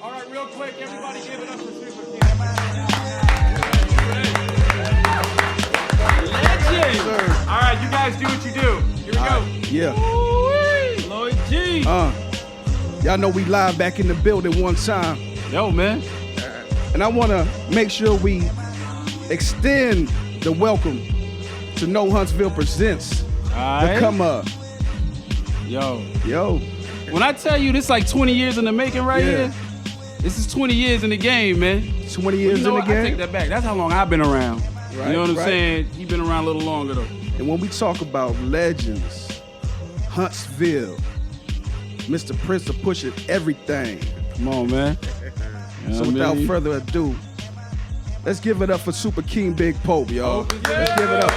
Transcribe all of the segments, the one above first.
All right, real quick, everybody give it up for Supa. Legend. All right, you guys do what you do. Here we go. Yeah. Woo-wee. Lloyd G. Y'all know we live back in the building one time. Yo, man. And I want to make sure we extend the welcome to No Huntsville Presents. Right. The come up. Yo. When I tell you this like 20 years in the making right here, this is 20 years in the game, man. 20 years in the game? I take that back. That's how long I've been around. Right, you know what I'm saying? You've been around a little longer, though. And when we talk about legends, Huntsville, Mr. Prince of pushing everything. Come on, man. So without further ado, let's give it up for Super King Big Pope, y'all. Let's give it up.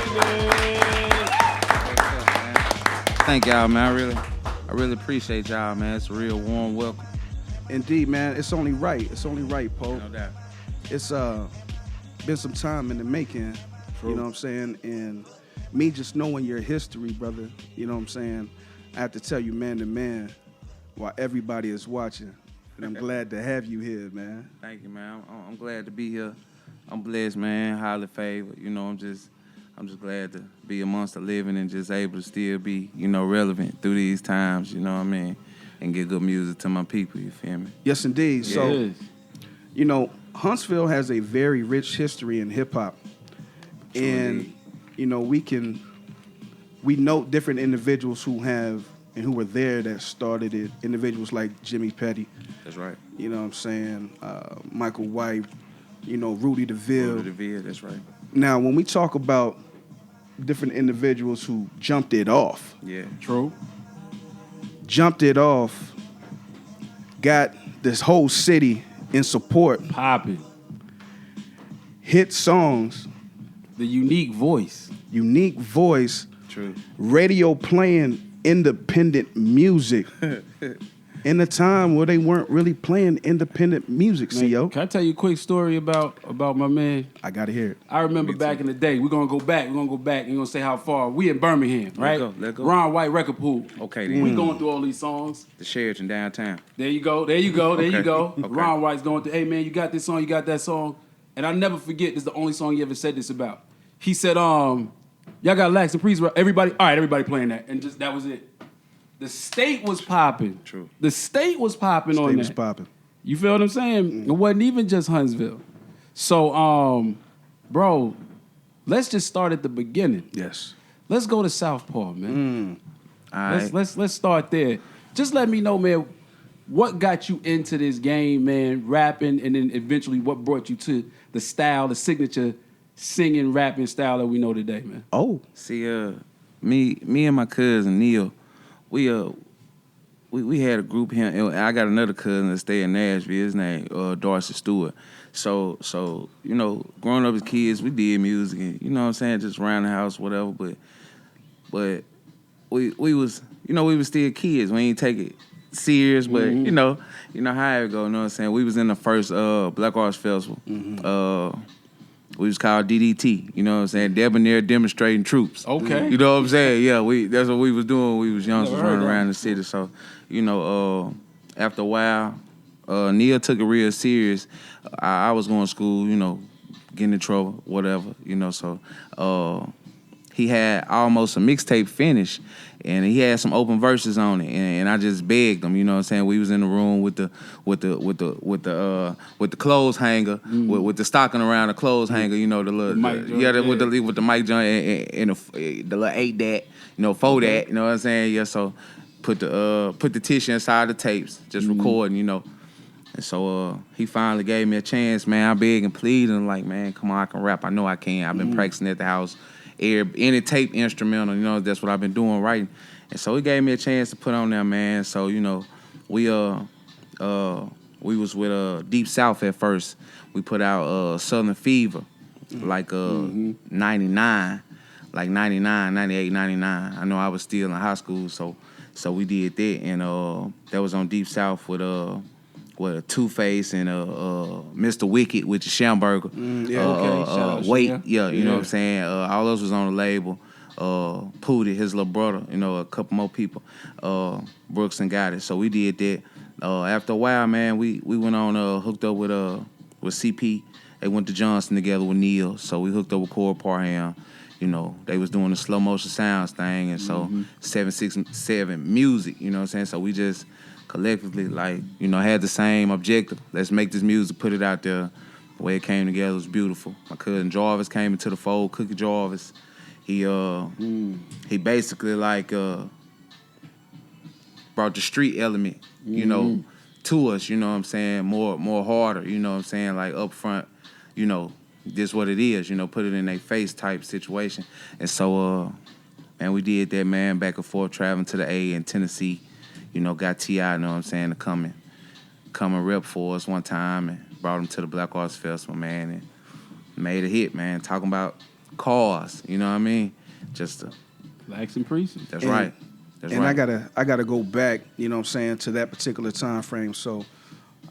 Thank y'all, man. I really appreciate y'all, man. It's a real warm welcome. Indeed, man. It's only right. It's only right, Pope. No doubt. It's been some time in the making. True. You know what I'm saying? And me just knowing your history, brother, you know what I'm saying? I have to tell you man to man while everybody is watching. And I'm glad to have you here, man. Thank you, man. I'm glad to be here. I'm blessed, man. Highly favored. You know, I'm just glad to be amongst the living and just able to still be, relevant through these times, you know what I mean? And get good music to my people, you feel me? Yes, indeed. So, Huntsville has a very rich history in hip-hop. And, we note different individuals who were there that started it. Individuals like Jimmy Petty. That's right. You know what I'm saying? Michael White, Rudy DeVille. Rudy DeVille, that's right. Now, when we talk about different individuals who jumped it off. Yeah. True. Jumped it off, got this whole city in support. Popping. Hit songs. The unique voice. True. Radio playing independent music. In a time where they weren't really playing independent music, CO. Can I tell you a quick story about my man? I gotta hear it. I remember back in the day. We're gonna go back. We're gonna say how far. We in Birmingham, right? Let's go. Ron White record pool. Okay, then. We going through all these songs. The Sheraton downtown. There you go. Okay. Ron White's going through, hey man, you got this song, you got that song. And I'll never forget, this is the only song he ever said this about. He said, y'all got Lax and Priest, everybody playing that. And just that was it. The state was popping. True. The state was popping on that. Was popping. You feel what I'm saying? It wasn't even just Huntsville. So, bro, let's just start at the beginning. Yes. Let's go to Southpaw, man. All right. Let's start there. Just let me know, man, what got you into this game, man, rapping, and then eventually what brought you to the style, the signature singing, rapping style that we know today, man. Oh. See, me and my cousin Neil, we had a group here, and I got another cousin that stay in Nashville. His name Darcy Stewart. So growing up as kids, we did music, and you know what I'm saying, just around the house, whatever. But we was still kids. We ain't take it serious, but you know how it go. You know what I'm saying? We was in the first Black Arts Festival. We was called DDT, you know what I'm saying? Debonair Demonstrating Troops. Okay. You know what I'm saying? Yeah, that's what we was doing. We was youngsters running around the city. So, after a while, Neil took it real serious. I was going to school, getting in trouble, whatever, so he had almost a mixtape finished, and he had some open verses on it, and I just begged him, you know what I'm saying? We was in the room with the clothes hanger, with the stocking around the clothes hanger, the little with the mic joint and the little 8 that, 4 that, you know what I'm saying? Yeah, so put the tissue inside the tapes, just recording, And so he finally gave me a chance, man. I begged and pleaded, and like, man, come on, I can rap. I know I can. I've been practicing at the house. Any tape instrumental, that's what I've been doing, writing. And so he gave me a chance to put on there, man. So, we was with Deep South at first. We put out Southern Fever, like 99, like 99, 98, 99. I know I was still in high school, so we did that. And that was on Deep South with Two-Face and Mr. Wicked with the Schamberger. Wait, you know what I'm saying? All those was on the label. Pootie, his little brother, a couple more people. Brooks and got it. So we did that. After a while, man, we went on hooked up with CP. They went to Johnson together with Neil, so we hooked up with Cory Parham. You know, they was doing the slow motion sounds thing, and so 767 music. You know what I'm saying? So we just collectively, like, you know, had the same objective. Let's make this music, put it out there. The way it came together was beautiful. My cousin Jarvis came into the fold. Cookie Jarvis, he basically like brought the street element, you know, to us. You know what I'm saying? More harder. You know what I'm saying? Like up front, you know, this what it is. You know, put it in their face type situation. And so, man, we did that, man, back and forth, traveling to the A in Tennessee. You know, got T.I., you know what I'm saying, to come and rep for us one time and brought him to the Black Arts Festival, man, and made a hit, man, talking about cars, you know what I mean? Just Blacks and priests. That's right. That's and right. I gotta go back, you know what I'm saying, to that particular time frame. So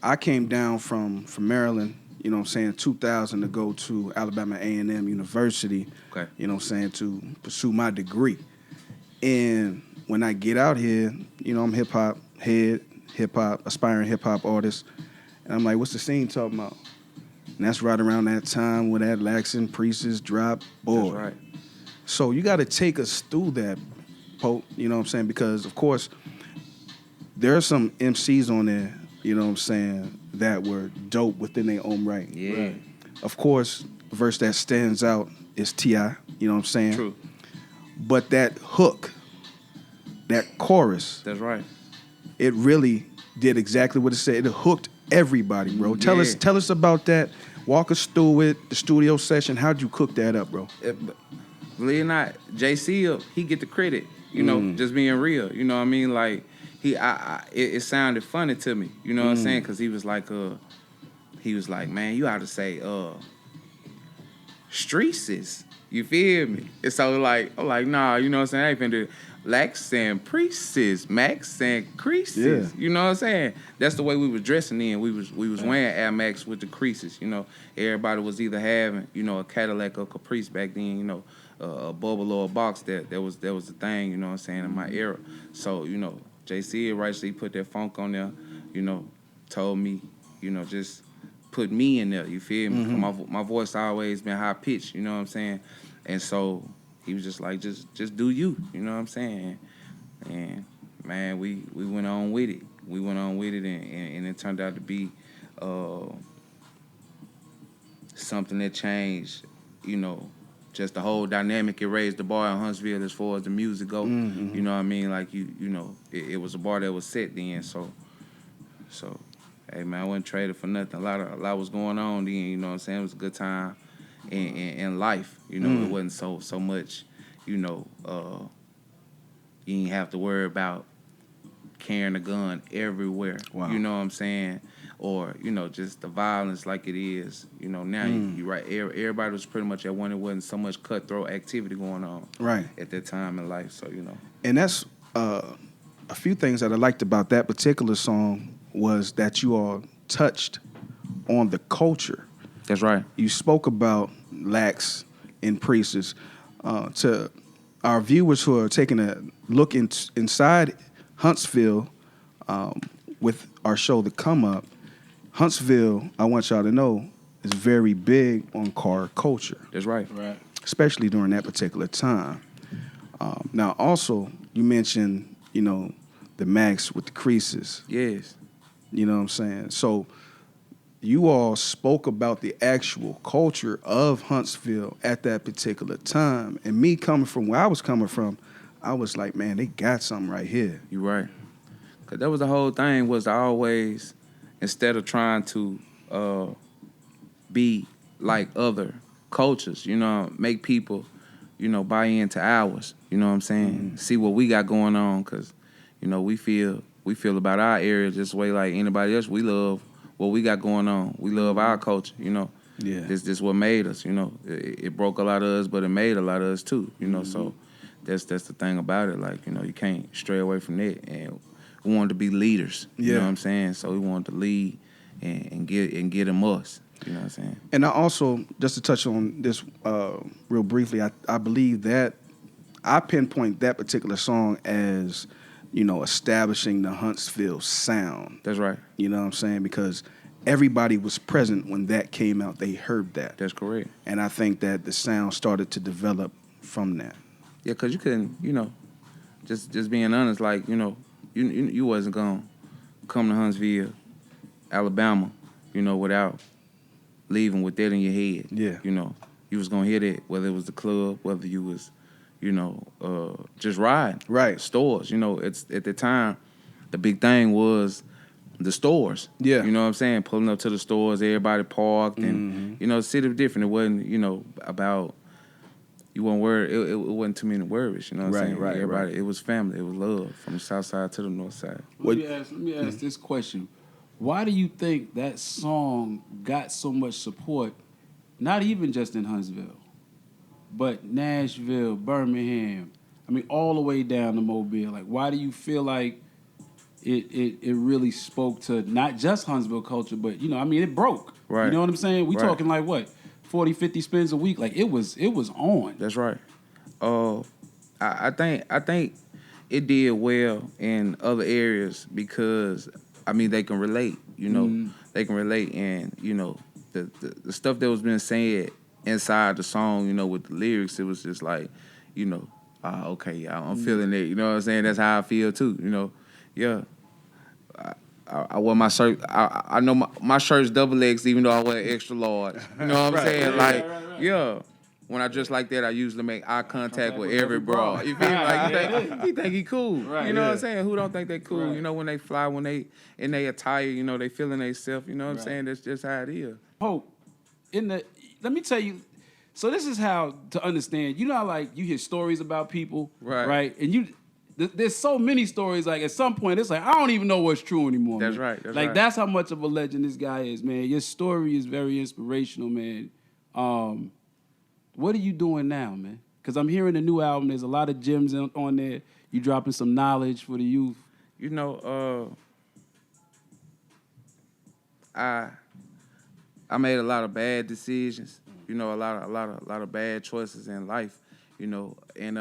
I came down from Maryland, you know what I'm saying, 2000 to go to Alabama A&M University, Okay. you know what I'm saying, to pursue my degree. And when I get out here, you know, I'm hip-hop head, aspiring hip-hop artist. And I'm like, what's the scene talking about? And that's right around that time when that Laxon Priestess dropped. Boy. That's right. So you got to take us through that, Pope, you know what I'm saying? Because, of course, there are some MCs on there, you know what I'm saying, that were dope within their own right. Yeah. Right. Of course, the verse that stands out is T.I., you know what I'm saying? True. But that hook, that chorus, That's right. it really did exactly what it said. It hooked everybody, bro. Tell us about that. Walk us through it, the studio session. How'd you cook that up, bro? Believe it or not, JC, he get the credit, you know, just being real. You know what I mean? Like, it sounded funny to me, you know what I'm saying? Because he was like, man, you ought to say, streetses. You feel me? And so, like, I'm like, nah, you know what I'm saying? I ain't finna do Lax and Priestess, Max and Creases. Yeah. You know what I'm saying? That's the way we was dressing then. We was wearing Air Max with the creases, you know. Everybody was either having, you know, a Cadillac or Caprice back then, you know, a bubble or a box. That was the thing, you know what I'm saying, in my era. So, you know, JC rightly put that funk on there, you know, told me, you know, just put me in there, you feel me? My voice always been high pitched, you know what I'm saying? And so he was just like, just do you know what I'm saying? And man, we went on with it. We went on with it, and it turned out to be something that changed, you know, just the whole dynamic. It raised the bar in Huntsville as far as the music go. You know what I mean? Like, you know, it was a bar that was set then. So, hey man, I wasn't traded for nothing. A lot was going on then. You know what I'm saying? It was a good time in life. You know, it wasn't so much. You know, you didn't have to worry about carrying a gun everywhere. Wow. You know what I'm saying? Or, you know, just the violence like it is. You know, now you're right. Everybody was pretty much at one. It wasn't so much cutthroat activity going on Right. at that time in life. So, you know. And that's a few things that I liked about that particular song was that you all touched on the culture. That's right. You spoke about Lax and Priestess. To our viewers who are taking a look inside Huntsville with our show, The Come Up, Huntsville, I want y'all to know, is very big on car culture. That's right. Right. Especially during that particular time. Now, also, you mentioned, you know, the Max with the creases. Yes. You know what I'm saying? So you all spoke about the actual culture of Huntsville at that particular time. And me coming from where I was coming from, I was like, man, they got something right here. You're right. Because that was the whole thing, was to always, instead of trying to be like other cultures, you know, make people, you know, buy into ours. You know what I'm saying? See what we got going on, because, you know, we feel about our area just the way like anybody else. We love what we got going on. We love our culture, you know. Yeah. This what made us, you know. It broke a lot of us, but it made a lot of us too, you know. So that's the thing about it. Like, you know, you can't stray away from that. And we wanted to be leaders, you know what I'm saying? So we wanted to lead and get them us, you know what I'm saying? And I also, just to touch on this real briefly, I believe that I pinpoint that particular song as establishing the Huntsville sound. That's right. You know what I'm saying? Because everybody was present when that came out. They heard that. That's correct. And I think that the sound started to develop from that. Yeah, because you couldn't, just being honest, like, you wasn't going to come to Huntsville, Alabama, without leaving with that in your head. Yeah. You was going to hear that, whether it was the club, whether you was, just riding. Right. Stores. It's at the time, the big thing was the stores. Yeah. You know what I'm saying? Pulling up to the stores, everybody parked, and, the city was different. It wasn't, about, you weren't worried. It wasn't too many worries, you know what I'm saying? Right, Everybody, right. it was family. It was love from the south side to the north side. Let me ask this question. Why do you think that song got so much support, not even just in Huntsville, but Nashville, Birmingham, all the way down to Mobile? Like, why do you feel like it really spoke to not just Huntsville culture, but, it broke. Right. You know what I'm saying? We Right. talking like what? 40, 50 spins a week. Like, it was on. That's right. I think it did well in other areas because they can relate. They can relate, and the stuff that was being said inside the song. With the lyrics, it was just like, okay, I'm feeling it. You know what I'm saying? That's how I feel too. Yeah. I wear my shirt. I know my shirt's double X, even though I wear extra large. You know what I'm saying? Right. When I dress like that, I usually make eye contact with every broad. You feel me? Like, he think he cool. Right, you know what I'm saying? Who don't think they cool? Right. When they fly, when they in they attire, they feeling they self. You know what I'm saying? That's just how it is. Hope, let me tell you. So this is how to understand. How like you hear stories about people, right? And there's so many stories. Like at some point, it's like I don't even know what's true anymore. That's man. right. That's like right. That's how much of a legend this guy is, man. Your story is very inspirational, man. What are you doing now, man? Because I'm hearing the new album. There's a lot of gems on there. You dropping some knowledge for the youth. I made a lot of bad decisions. A lot of bad choices in life. And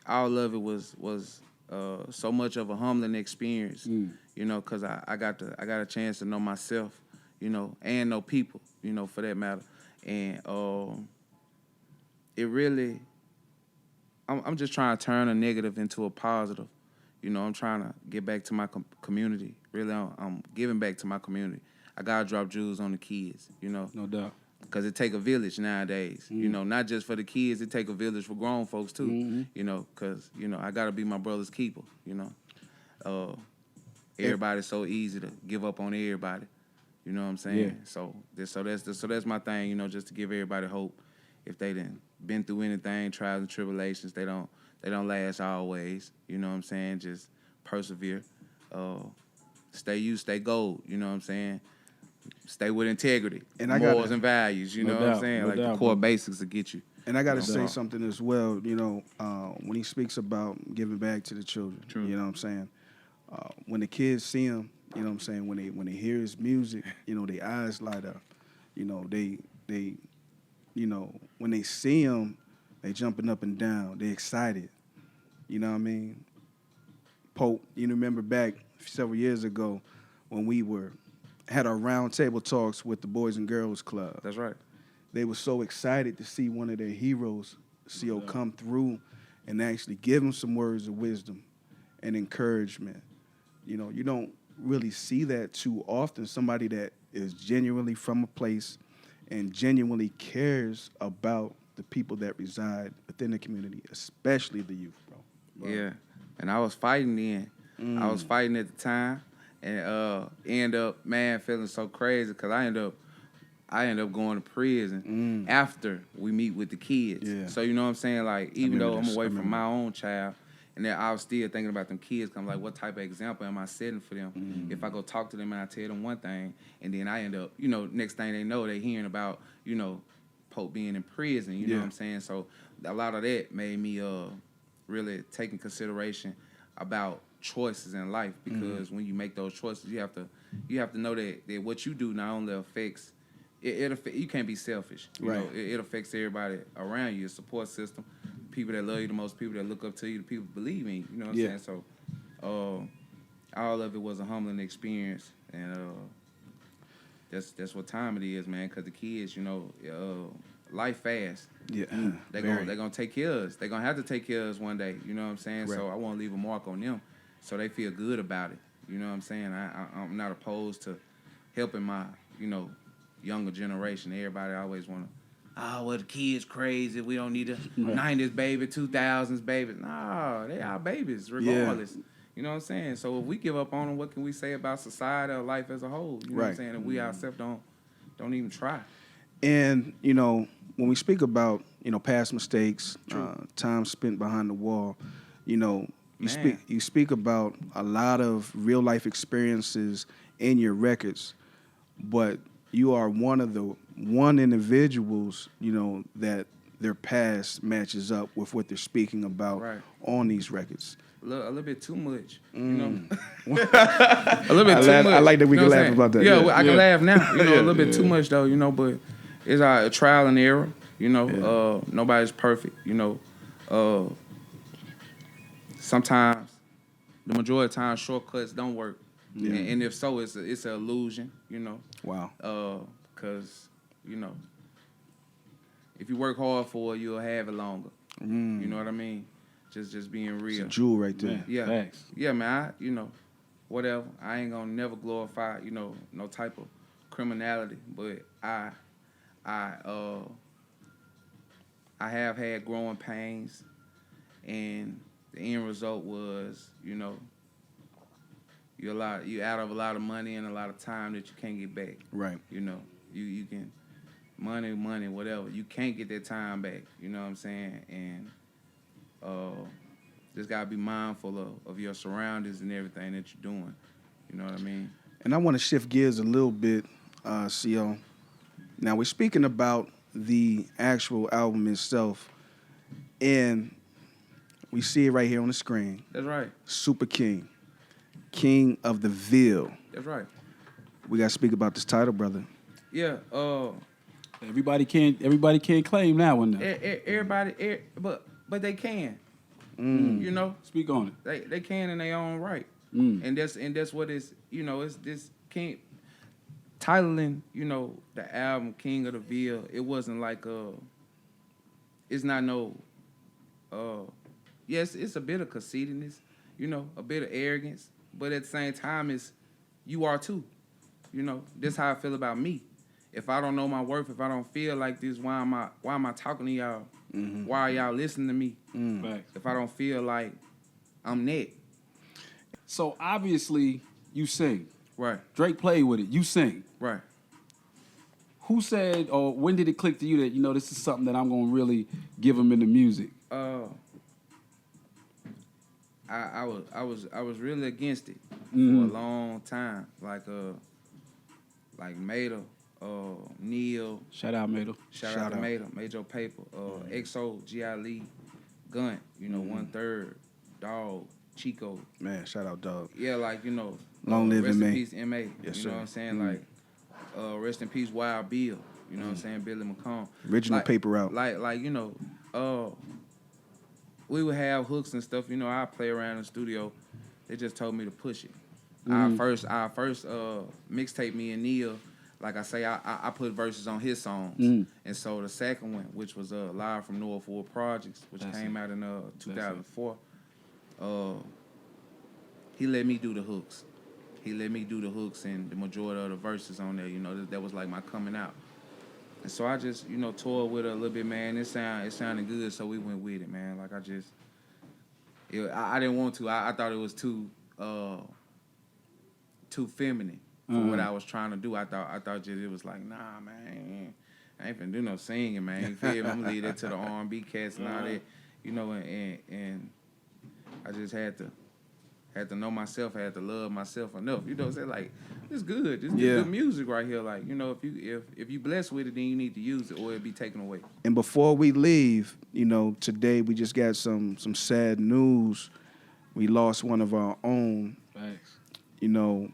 all of it was so much of a humbling experience. Because I got a chance to know myself. And know people. For that matter. And it really, I'm just trying to turn a negative into a positive. I'm trying to get back to my community. Really, I'm giving back to my community. I gotta drop jewels on the kids. No doubt. Because it take a village nowadays. Not just for the kids. It take a village for grown folks too. Because I gotta be my brother's keeper. Everybody's so easy to give up on everybody. You know what I'm saying? Yeah. So that's my thing. Just to give everybody hope. If they done been through anything, trials and tribulations, they don't last always. You know what I'm saying? Just persevere. Stay you, stay gold. You know what I'm saying? Stay with integrity, and morals and values. You know what I'm saying? Like the core basics to get you. And I got to say something as well. When he speaks about giving back to the children, True. You know what I'm saying? When the kids see him, you know what I'm saying? When they hear his music, their eyes light up. They when they see him, they jumping up and down. They excited. You know what I mean? Pope, remember back several years ago when we had our round table talks with the Boys and Girls Club. That's right. They were so excited to see one of their heroes, CO, come through and actually give them some words of wisdom and encouragement. You don't really see that too often. Somebody that is genuinely from a place and genuinely cares about the people that reside within the community, especially the youth, bro. Yeah, and I was fighting then. I was fighting at the time, and end up, feeling so crazy because I end up going to prison after we meet with the kids. Yeah. So you know what I'm saying? Like even though I'm away from my own child, and then I was still thinking about them kids. I'm like, what type of example am I setting for them? If I go talk to them and I tell them one thing, and then I end up, next thing they know, they hearing about, Pope being in prison. You know what I'm saying? So a lot of that made me really take in consideration about choices in life, because when you make those choices, you have to know that what you do not only affects you can't be selfish. You know, it affects everybody around you, your support system, people that love you the most, the people that look up to you, the people that believe in you. You know what I'm Yeah. saying? So, all of it was a humbling experience, and that's what time it is, man. Because the kids, you know, life fast. Yeah. They're Very. gonna take care of us. They're gonna have to take care of us one day. You know what I'm saying? Right. So I want to leave a mark on them, so they feel good about it. You know what I'm saying? I'm not opposed to helping my, you know, younger generation. Everybody always want to, oh, well, the kids crazy. We don't need a 90s baby, 2000s baby. No, they are babies regardless. Yeah. You know what I'm saying? So if we give up on them, what can we say about society or life as a whole? You know what I'm saying? If we ourselves don't even try. And, you know, when we speak about, you know, past mistakes, time spent behind the wall, you know, you speak about a lot of real life experiences in your records, but you are one of the individuals, you know, that their past matches up with what they're speaking about on these records. A little bit too much, you know. A little bit too much. I like that we can laugh about that. Yeah, I can laugh now. You know, a little bit too much though, you know. But it's a trial and error. You know, nobody's perfect. You know, sometimes, the majority of times, shortcuts don't work. Yeah. And if so, it's an illusion. You know. Wow. Because you know, if you work hard for it, you'll have it longer. You know what I mean? Just being real. It's a jewel right there. Man, yeah. Thanks. Yeah, man. You know, whatever. I ain't gonna never glorify, you know, no type of criminality, but I have had growing pains, and the end result was, you know, you out of a lot of money and a lot of time that you can't get back. Right. You know, you can money, whatever. You can't get that time back. You know what I'm saying? And just gotta be mindful of your surroundings and everything that you're doing. You know what I mean? And I want to shift gears a little bit, CO. Now we're speaking about the actual album itself, and we see it right here on the screen. That's right. Supa King of the Ville. That's right. We gotta speak about this title, brother. Yeah. Everybody can't claim that one though. Everybody, but they can. You know, Speak on it. They can in their own right. And that's what it's, you know, it's this can't titling, you know, the album King of the Ville. It wasn't like it's not no yes, it's a bit of conceitedness, you know, a bit of arrogance, but at the same time it's you are too. You know, this is how I feel about me. If I don't know my worth, if I don't feel like this, why am I talking to y'all? Why are y'all listening to me? If I don't feel like I'm net. So obviously you sing. Right. Drake played with it. You sing. Right. Who said, or when did it click to you that, you know, this is something that I'm gonna really give him in the music? I was really against it for a long time. Like Mater, Neil. Shout out Mater. Shout out to Mater, Major Paper, XO, G.I. Lee, Gunt, you know, 1/3, Dog, Chico. Man, shout out Dog. Yeah, like, you know, Long live rest M.A. in peace, M.A. Yes, you sir. know what I'm saying? Like, rest in peace, Wild Bill. You know what I'm saying? Billy McComb. Original like, Paper Out. Like, you know, we would have hooks and stuff. You know, I play around in the studio. They just told me to push it. Our first mixtape, me and Neil, like I say, I put verses on his songs. And so the second one, which was Live from Northwood Projects, which came out in 2004, he let me do the hooks. He let me do the hooks and the majority of the verses on there. You know, that was like my coming out. And so I just, you know, toured with it a little bit, man. It sounded good, so we went with it, man. Like I didn't want to. I thought it was too feminine for what I was trying to do. I thought just it was like, nah, man, I ain't finna do no singing, man. You feel me? I'm gonna leave that to the R&B cats and all that, you know. And I just had to know myself. I had to love myself enough. You know what I'm saying? Like, it's good. This is good music right here. Like, you know, if you blessed with it, then you need to use it or it'll be taken away. And before we leave, you know, today we just got some sad news. We lost one of our own. Thanks. You know,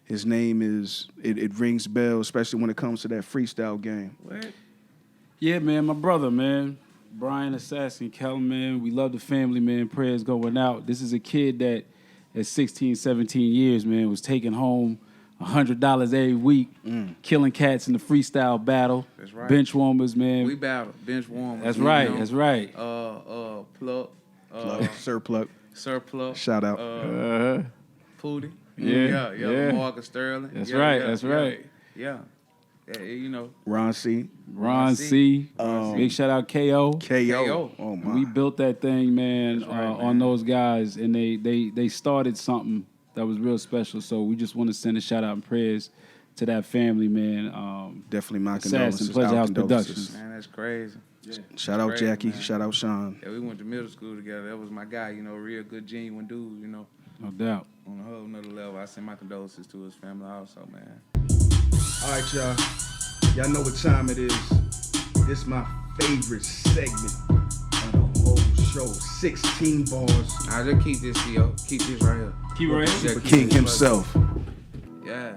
his name is, it rings bells, especially when it comes to that freestyle game. What? Yeah, man, my brother, man. Brian Assassin, Kelman. We love the family, man. Prayers going out. This is a kid that at 16, 17 years, man, was taking home $100 every week, killing cats in the freestyle battle. That's right. Bench warmers, man. We battle bench warmers. That's right. That's right. Pluck. Sir Pluck. Surplus. Shout out. Pooty. Yeah. Marcus Sterling. That's right. That's right. Yeah. You know. Ron C. Ron C. Big shout out KO. KO. Oh my. We built that thing, man, That's right, on those guys, and they started something that was real special. So we just want to send a shout out and prayers to that family, man. Definitely my Assassin, condolences. Pleasure Our House condolences. Productions. Man, that's crazy. Yeah. Shout out Crazy, Jackie. man. Shout out Sean. Yeah, we went to middle school together. That was my guy, you know, real good, genuine dude, you know. No doubt. On a whole nother level. I send my condolences to his family also, man. All right, y'all. Y'all know what time it is. This is my favorite segment of the whole show. 16 bars. I just keep this, yo. Keep this right here. Keep it right Yeah, The keep king this himself. Yeah.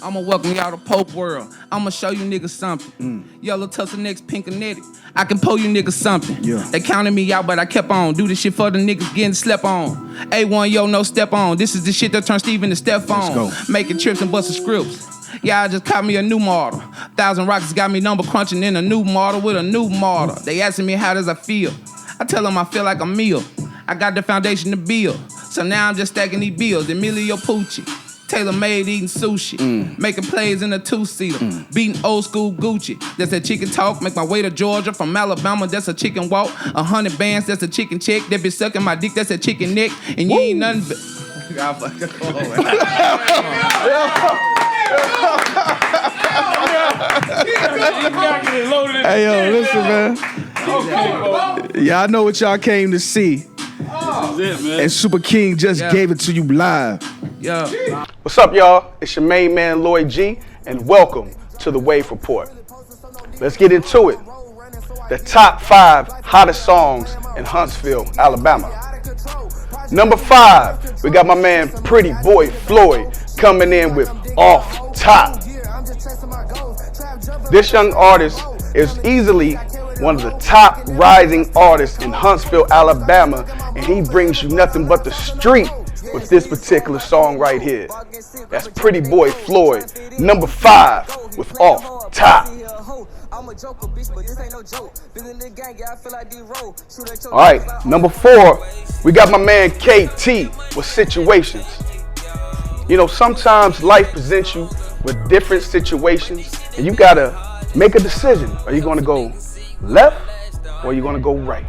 I'ma welcome y'all to Pope World. I'ma show you niggas something. Yellow tussle next pink and netted. I can pull you niggas something. Yeah. They counted me out, but I kept on. Do this shit for the niggas getting slept on. A1, yo, no step on. This is the shit that turned Steven to step on. go. Making trips and busting scripts. Yeah, I just caught me a new model. 1,000 Rockets got me number crunching in a new model with a new model. They asking me how does I feel. I tell them I feel like a meal. I got the foundation to build. So now I'm just stacking these bills. Emilio Pucci. Taylor made eating sushi, making plays in a two-seater, beating old school Gucci. That's a chicken talk. Make my way to Georgia from Alabama. That's a chicken walk. 100 bands. That's a chicken check. That bitch sucking my dick. That's a chicken neck. And you ain't nothing but. Hey, yo, listen, man. Y'all know what y'all came to see. That's it, man. And Super King just gave it to you live. Yeah. What's up, y'all? It's your main man, Lloyd G, and welcome to the Wave Report. Let's get into it. The top 5 hottest songs in Huntsville, Alabama. Number 5, we got my man Pretty Boy Floyd coming in with Off Top. This young artist is easily one of the top rising artists in Huntsville, Alabama, and he brings you nothing but the street with this particular song right here. That's Pretty Boy Floyd, number 5 with Off Top. All right, number 4, we got my man KT with Situations. You know, sometimes life presents you with different situations, and you gotta make a decision. Are you gonna go left or are you gonna go right?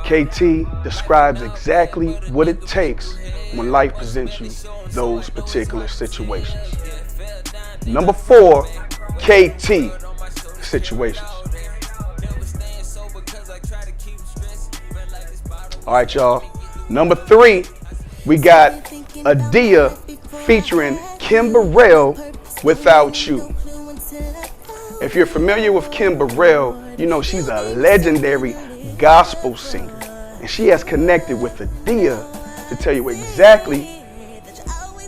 KT describes exactly what it takes when life presents you those particular situations. Number 4, KT, Situations. All right, y'all. Number 3, we got Adia featuring Kim Burrell, Without You. If you're familiar with Kim Burrell, you know she's a legendary gospel singer. And she has connected with Adia to tell you exactly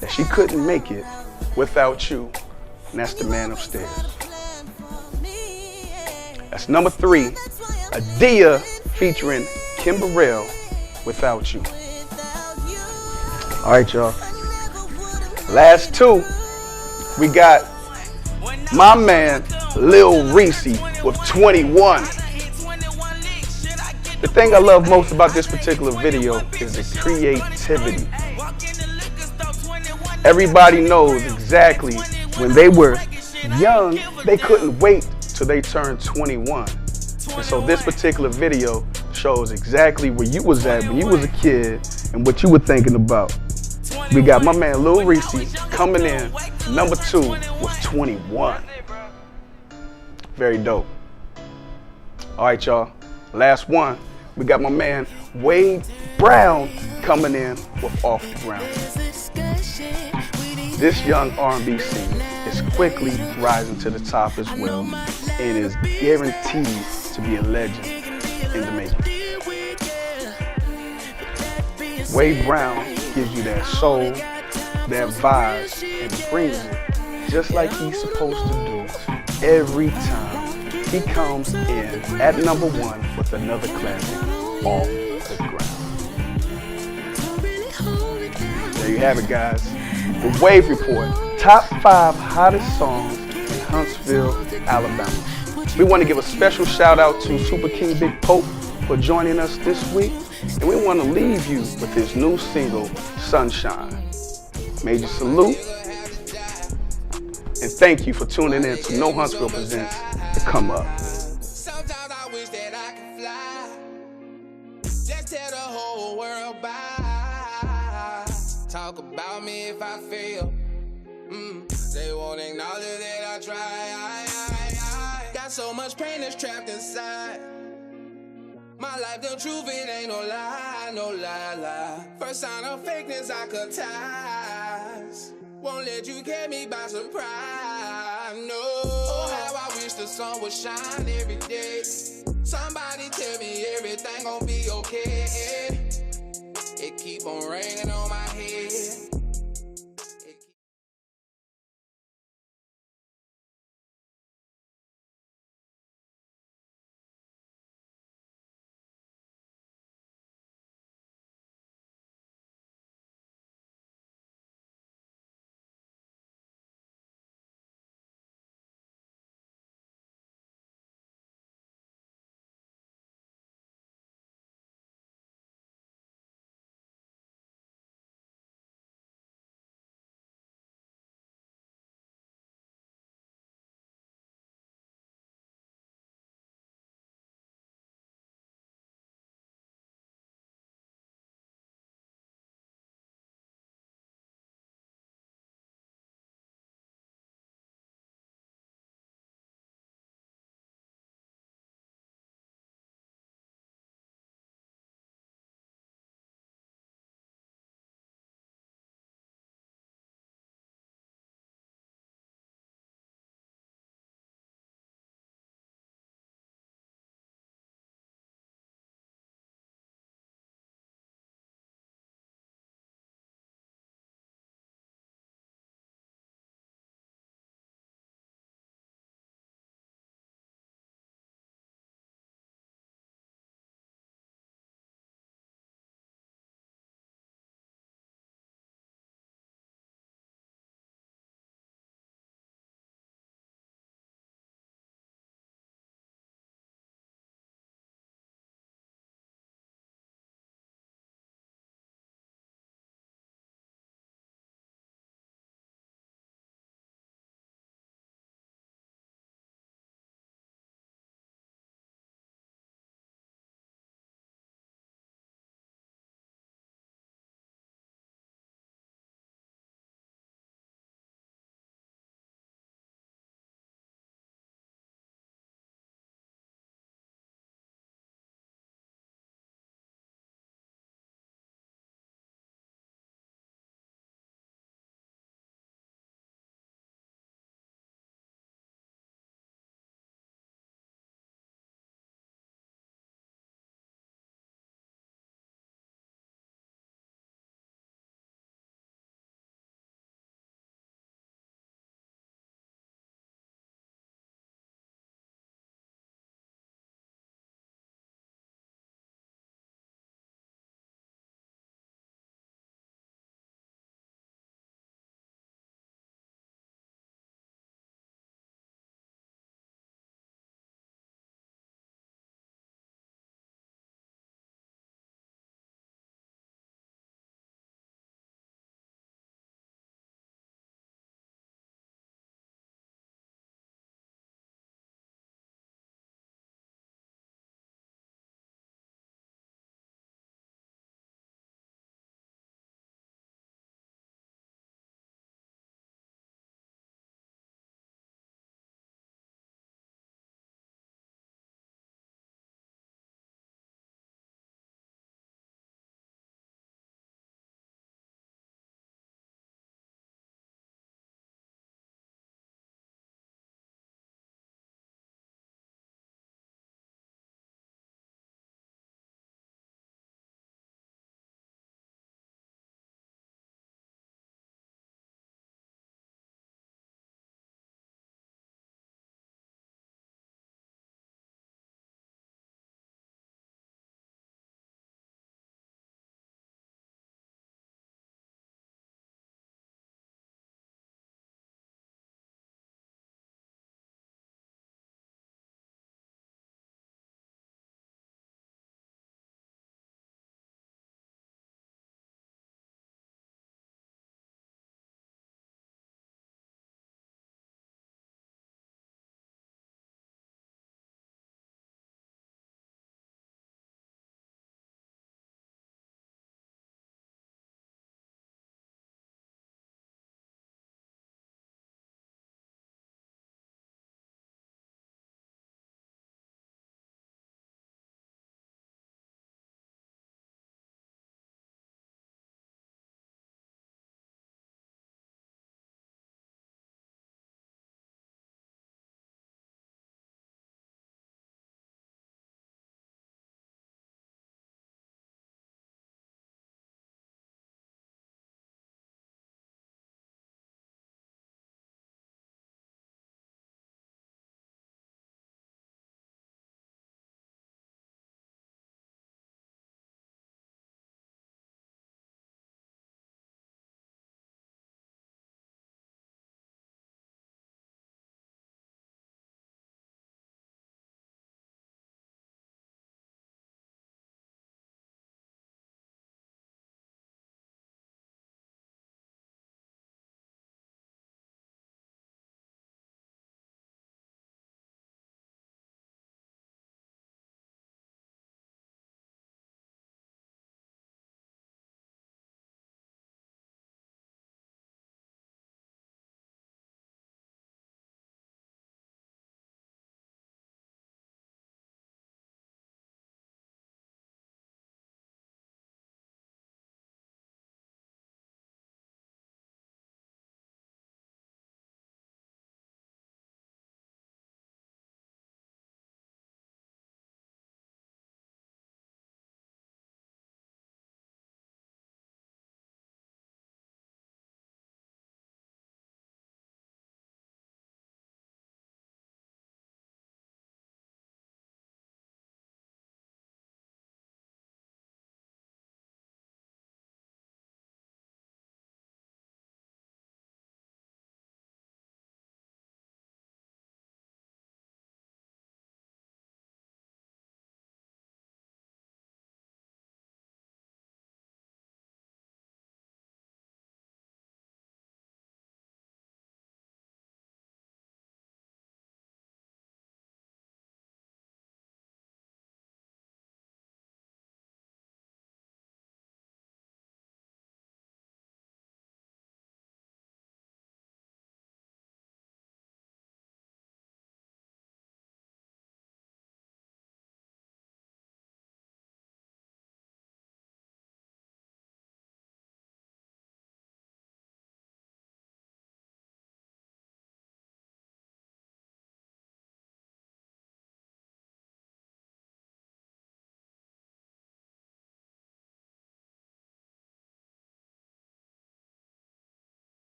that she couldn't make it without you. And that's the man upstairs. That's number 3, Adia featuring Kim Burrell, Without You. All right, y'all. Last 2, we got my man Lil Reese with 21. The thing I love most about this particular video is the creativity. Everybody knows exactly when they were young, they couldn't wait till they turned 21. And so this particular video shows exactly where you was at when you was a kid and what you were thinking about. We got my man Lil Reese coming in number 2 with 21. Very dope. All right, y'all. Last one. We got my man Wade Brown coming in with Off the Ground. This young R&B singer is quickly rising to the top as well and is guaranteed to be a legend in the making. Wade Brown gives you that soul, that vibe, and brings it just like he's supposed to do. every time he comes in at number 1 with another classic off the ground. There you have it, guys. The Wave Report, top 5 hottest songs in Huntsville, Alabama. We want to give a special shout out to Super King Big Pope for joining us this week. And we want to leave you with his new single, Sunshine. Major salute. And thank you for tuning in to No Huntsville Presents The Come Up. Sometimes I wish that I could fly. Just tell the whole world bye. Talk about me if I fail. They won't acknowledge that I try. Got so much pain that's trapped inside. My life, the truth, it ain't no lie, no lie. First sign of fakeness, I cut ties. Won't let you get me by surprise, no. Oh, how I wish the sun would shine every day. Somebody tell me everything gon' be okay. It keep on raining on